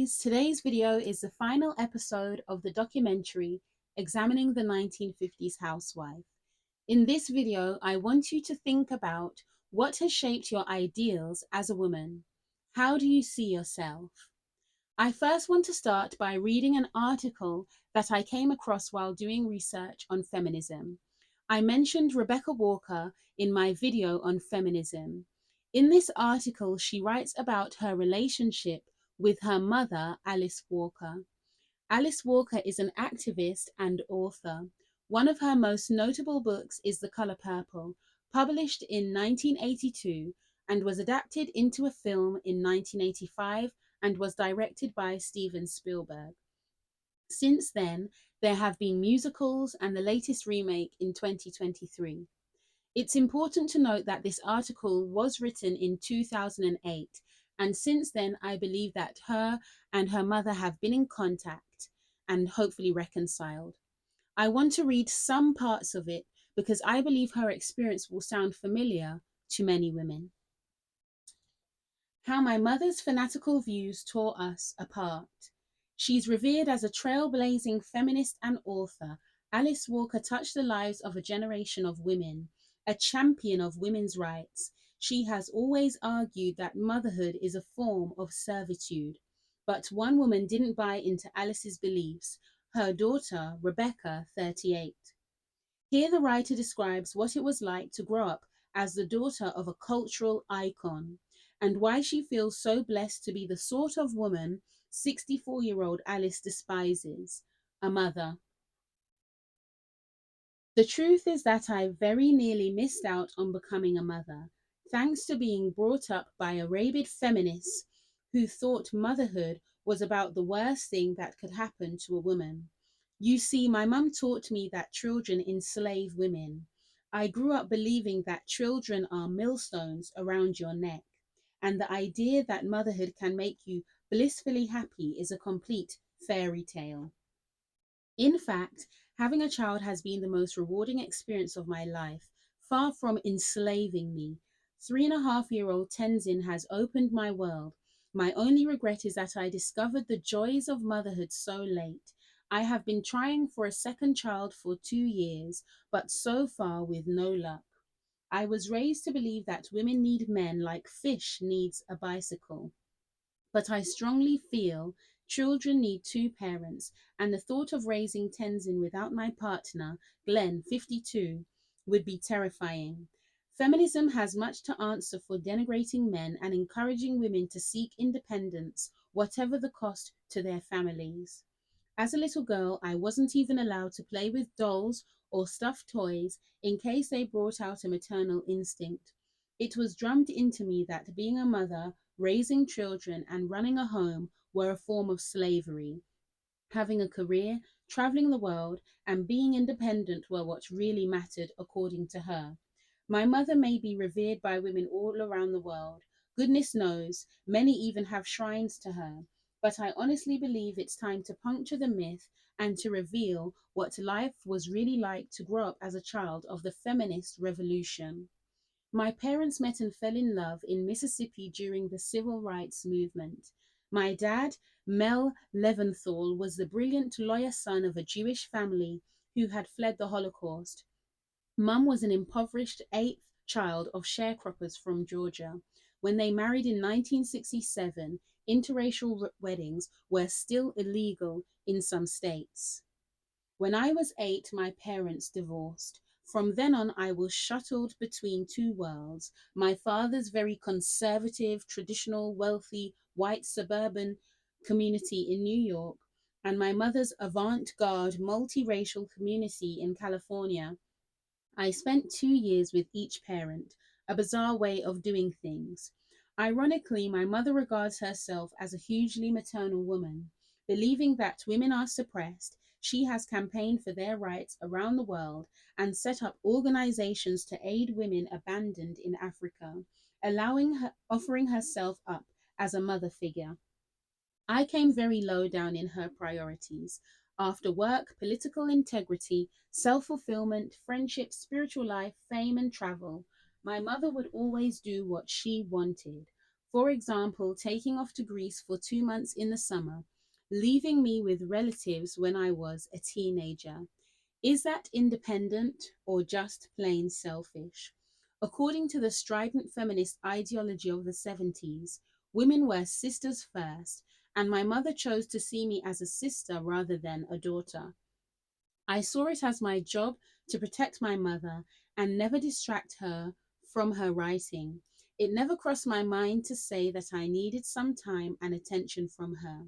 guys, today's video is the final episode of the documentary examining the 1950s housewife. In this video, I want you to think about what has shaped your ideals as a woman. How do you see yourself? I first want to start by reading an article that I came across while doing research on feminism. I mentioned Rebecca Walker in my video on feminism. In this article, she writes about her relationship with her mother, Alice Walker. Alice Walker is an activist and author. One of her most notable books is The Color Purple, published in 1982 and was adapted into a film in 1985 and was directed by Steven Spielberg. Since then, there have been musicals and the latest remake in 2023. It's important to note that this article was written in 2008, and since then, I believe that her and her mother have been in contact and hopefully reconciled. I want to read some parts of it because I believe her experience will sound familiar to many women. How my mother's fanatical views tore us apart. She's revered as a trailblazing feminist and author. Alice Walker touched the lives of a generation of women, a champion of women's rights. She has always argued that motherhood is a form of servitude. But one woman didn't buy into Alice's beliefs, her daughter, Rebecca, 38. Here the writer describes what it was like to grow up as the daughter of a cultural icon, and why she feels so blessed to be the sort of woman 64-year-old Alice despises, a mother. The truth is that I very nearly missed out on becoming a mother, thanks to being brought up by a rabid feminist who thought motherhood was about the worst thing that could happen to a woman. You see, my mum taught me that children enslave women. I grew up believing that children are millstones around your neck, and the idea that motherhood can make you blissfully happy is a complete fairy tale. In fact, having a child has been the most rewarding experience of my life, far from enslaving me. 3.5-year-old Tenzin has opened my world. My only regret is that I discovered the joys of motherhood so late. I have been trying for a second child for 2 years, but so far with no luck. I was raised to believe that women need men like fish needs a bicycle. But I strongly feel children need two parents, and the thought of raising Tenzin without my partner, Glenn, 52, would be terrifying. Feminism has much to answer for denigrating men and encouraging women to seek independence, whatever the cost to their families. As a little girl, I wasn't even allowed to play with dolls or stuffed toys in case they brought out a maternal instinct. It was drummed into me that being a mother, raising children, and running a home were a form of slavery. Having a career, traveling the world, and being independent were what really mattered, according to her. My mother may be revered by women all around the world. Goodness knows, many even have shrines to her. But I honestly believe it's time to puncture the myth and to reveal what life was really like to grow up as a child of the feminist revolution. My parents met and fell in love in Mississippi during the civil rights movement. My dad, Mel Leventhal, was the brilliant lawyer son of a Jewish family who had fled the Holocaust. Mum was an impoverished eighth child of sharecroppers from Georgia. When they married in 1967, interracial weddings were still illegal in some states. When I was 8, my parents divorced. From then on, I was shuttled between two worlds. My father's very conservative, traditional, wealthy, white suburban community in New York, and my mother's avant garde, multiracial community in California. I spent 2 years with each parent, a bizarre way of doing things. Ironically, my mother regards herself as a hugely maternal woman. Believing that women are suppressed, she has campaigned for their rights around the world and set up organizations to aid women abandoned in Africa, offering herself up as a mother figure. I came very low down in her priorities. After work, political integrity, self fulfillment, friendship, spiritual life, fame, and travel, my mother would always do what she wanted. For example, taking off to Greece for 2 months in the summer, leaving me with relatives when I was a teenager. Is that independent or just plain selfish? According to the strident feminist ideology of the 70s, women were sisters first, and my mother chose to see me as a sister rather than a daughter. I saw it as my job to protect my mother and never distract her from her writing. It never crossed my mind to say that I needed some time and attention from her.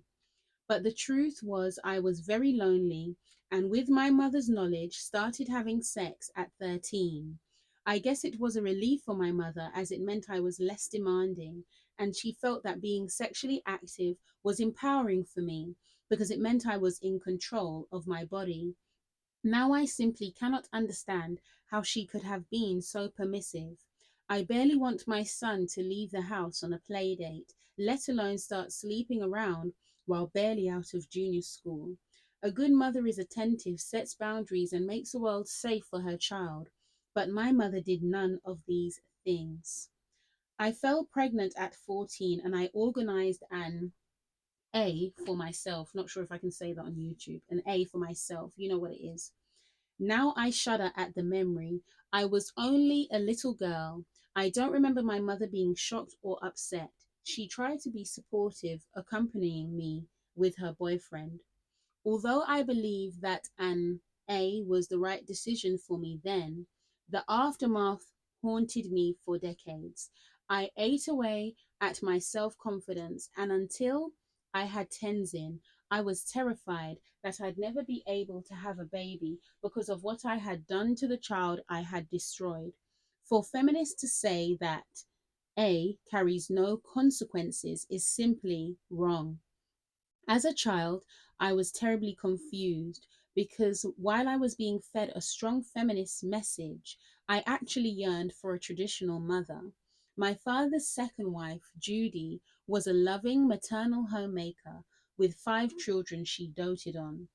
But the truth was, I was very lonely, and with my mother's knowledge, started having sex at 13. I guess it was a relief for my mother as it meant I was less demanding, and she felt that being sexually active was empowering for me because it meant I was in control of my body. Now I simply cannot understand how she could have been so permissive. I barely want my son to leave the house on a play date, let alone start sleeping around while barely out of junior school. A good mother is attentive, sets boundaries, and makes the world safe for her child. But my mother did none of these things. I fell pregnant at 14 and I organized an A for myself. Not sure if I can say that on YouTube. An A for myself. You know what it is. Now I shudder at the memory. I was only a little girl. I don't remember my mother being shocked or upset. She tried to be supportive, accompanying me with her boyfriend. Although I believe that an A was the right decision for me then, the aftermath haunted me for decades. I ate away at my self confidence, and until I had Tenzin, I was terrified that I'd never be able to have a baby because of what I had done to the child I had destroyed. For feminists to say that A carries no consequences is simply wrong. As a child, I was terribly confused because while I was being fed a strong feminist message, I actually yearned for a traditional mother. My father's second wife, Judy, was a loving maternal homemaker with 5 children she doted on.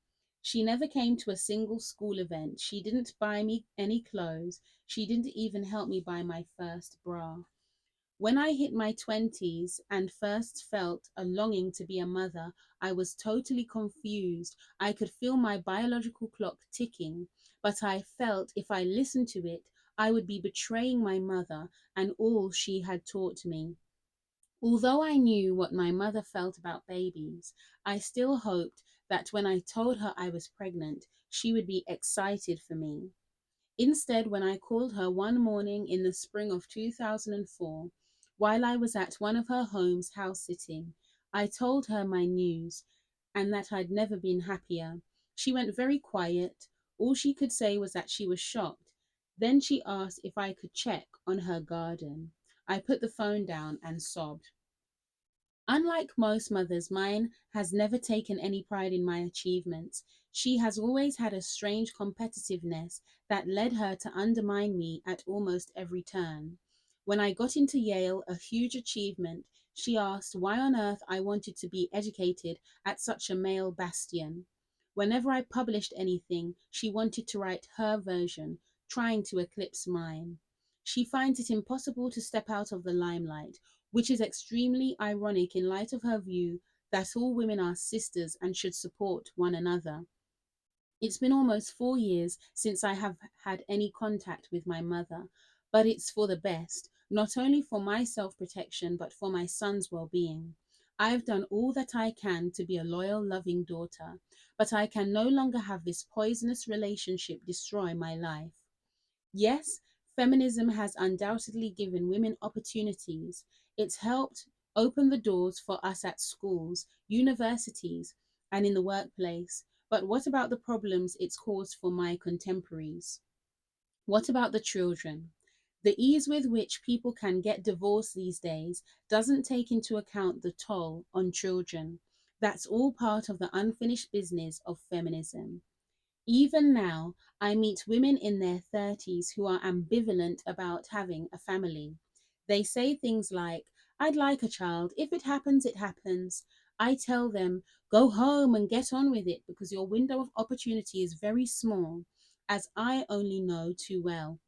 She never came to a single school event. She didn't buy me any clothes. She didn't even help me buy my first bra. When I hit my 20s and first felt a longing to be a mother, I was totally confused. I could feel my biological clock ticking, but I felt if I listened to it, I would be betraying my mother and all she had taught me. Although I knew what my mother felt about babies, I still hoped that when I told her I was pregnant, she would be excited for me. Instead, when I called her one morning in the spring of 2004, while I was at one of her homes house sitting, I told her my news and that I'd never been happier. She went very quiet. All she could say was that she was shocked. Then she asked if I could check on her garden. I put the phone down and sobbed. Unlike most mothers, mine has never taken any pride in my achievements. She has always had a strange competitiveness that led her to undermine me at almost every turn. When I got into Yale, a huge achievement, she asked why on earth I wanted to be educated at such a male bastion. Whenever I published anything, she wanted to write her version, trying to eclipse mine. She finds it impossible to step out of the limelight, which is extremely ironic in light of her view that all women are sisters and should support one another. It's been almost 4 years since I have had any contact with my mother, but it's for the best, not only for my self protection, but for my son's well being. I've done all that I can to be a loyal, loving daughter, but I can no longer have this poisonous relationship destroy my life. Yes, feminism has undoubtedly given women opportunities. It's helped open the doors for us at schools, universities, and in the workplace. But what about the problems it's caused for my contemporaries? What about the children? The ease with which people can get divorced these days doesn't take into account the toll on children. That's all part of the unfinished business of feminism. Even now, I meet women in their 30s who are ambivalent about having a family. They say things like, I'd like a child. If it happens, it happens. I tell them, go home and get on with it because your window of opportunity is very small, as I only know too well.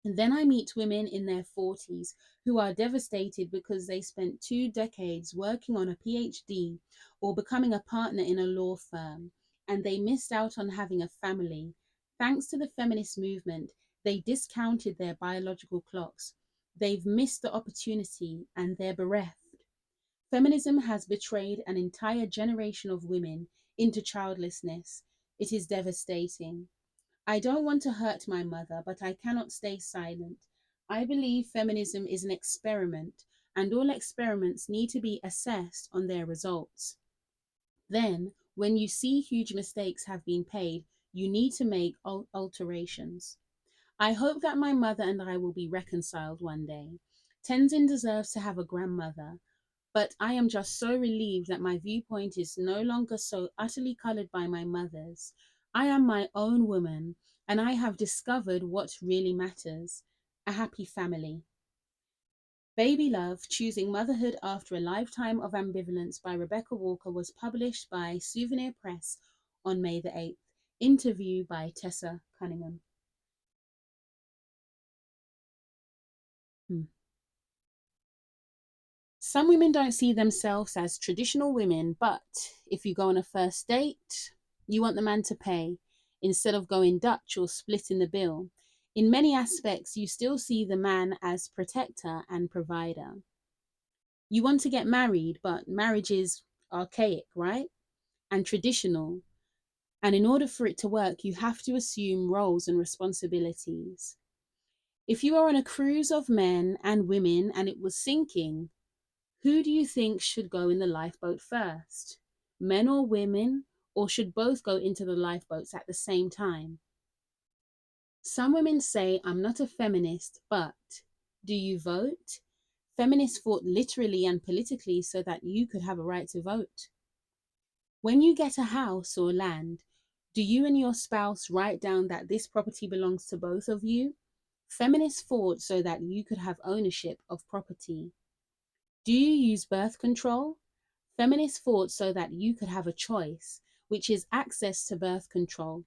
And then I meet women in their 40s who are devastated because they spent 2 decades working on a PhD or becoming a partner in a law firm, and they missed out on having a family. Thanks to the feminist movement, they discounted their biological clocks. They've missed the opportunity and they're bereft. Feminism has betrayed an entire generation of women into childlessness. It is devastating. I don't want to hurt my mother, but I cannot stay silent. I believe feminism is an experiment, and all experiments need to be assessed on their results. Then, when you see huge mistakes have been paid, you need to make alterations. I hope that my mother and I will be reconciled one day. Tenzin deserves to have a grandmother, but I am just so relieved that my viewpoint is no longer so utterly colored by my mother's. I am my own woman, and I have discovered what really matters: a happy family. Baby Love: Choosing Motherhood After a Lifetime of Ambivalence by Rebecca Walker was published by Souvenir Press on May the 8th. Interview by Tessa Cunningham. Hmm. Some women don't see themselves as traditional women, but if you go on a first date, you want the man to pay instead of going Dutch or splitting the bill. In many aspects, you still see the man as protector and provider. You want to get married, but marriage is archaic, right? And traditional. And in order for it to work, you have to assume roles and responsibilities. If you are on a cruise of men and women and it was sinking, who do you think should go in the lifeboat first? Men or women? Or should both go into the lifeboats at the same time? Some women say, I'm not a feminist, but do you vote? Feminists fought literally and politically so that you could have a right to vote. When you get a house or land, do you and your spouse write down that this property belongs to both of you? Feminists fought so that you could have ownership of property. Do you use birth control? Feminists fought so that you could have a choice, which is access to birth control.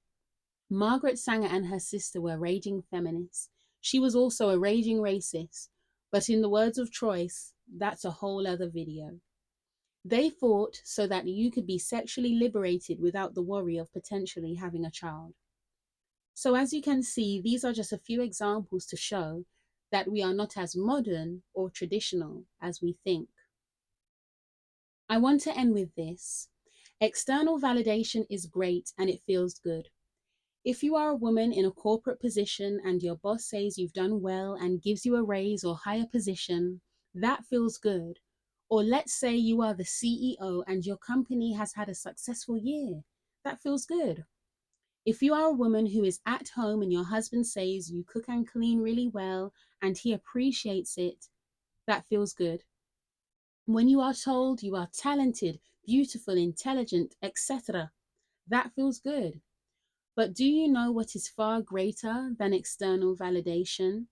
Margaret Sanger and her sister were raging feminists. She was also a raging racist. But in the words of Troyes, that's a whole other video. They fought so that you could be sexually liberated without the worry of potentially having a child. So as you can see, these are just a few examples to show that we are not as modern or traditional as we think. I want to end with this. External validation is great and it feels good. If you are a woman in a corporate position and your boss says you've done well and gives you a raise or higher position, that feels good. Or let's say you are the CEO and your company has had a successful year, that feels good. If you are a woman who is at home and your husband says you cook and clean really well and he appreciates it, that feels good. When you are told you are talented, beautiful, intelligent, etc., that feels good. But do you know what is far greater than external validation?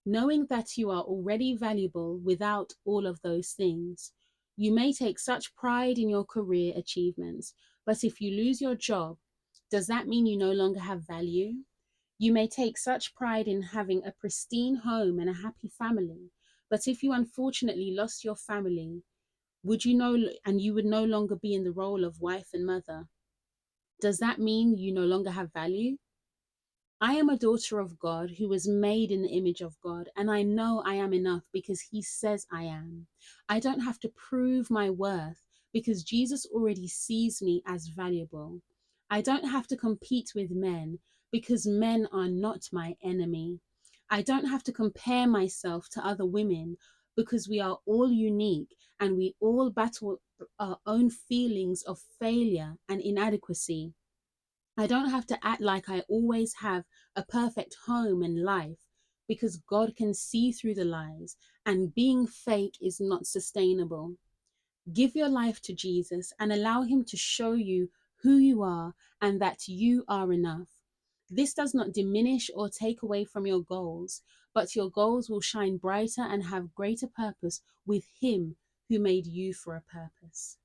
Knowing that you are already valuable without all of those things. You may take such pride in your career achievements, but if you lose your job, does that mean you no longer have value? You may take such pride in having a pristine home and a happy family, but if you unfortunately lost your family, would you know, and you would no longer be in the role of wife and mother? Does that mean you no longer have value? I am a daughter of God who was made in the image of God, and I know I am enough because He says I am. I don't have to prove my worth because Jesus already sees me as valuable. I don't have to compete with men because men are not my enemy. I don't have to compare myself to other women because we are all unique and we all battle our own feelings of failure and inadequacy. I don't have to act like I always have a perfect home and life because God can see through the lies and being fake is not sustainable. Give your life to Jesus and allow Him to show you who you are and that you are enough. This does not diminish or take away from your goals, but your goals will shine brighter and have greater purpose with Him who made you for a purpose.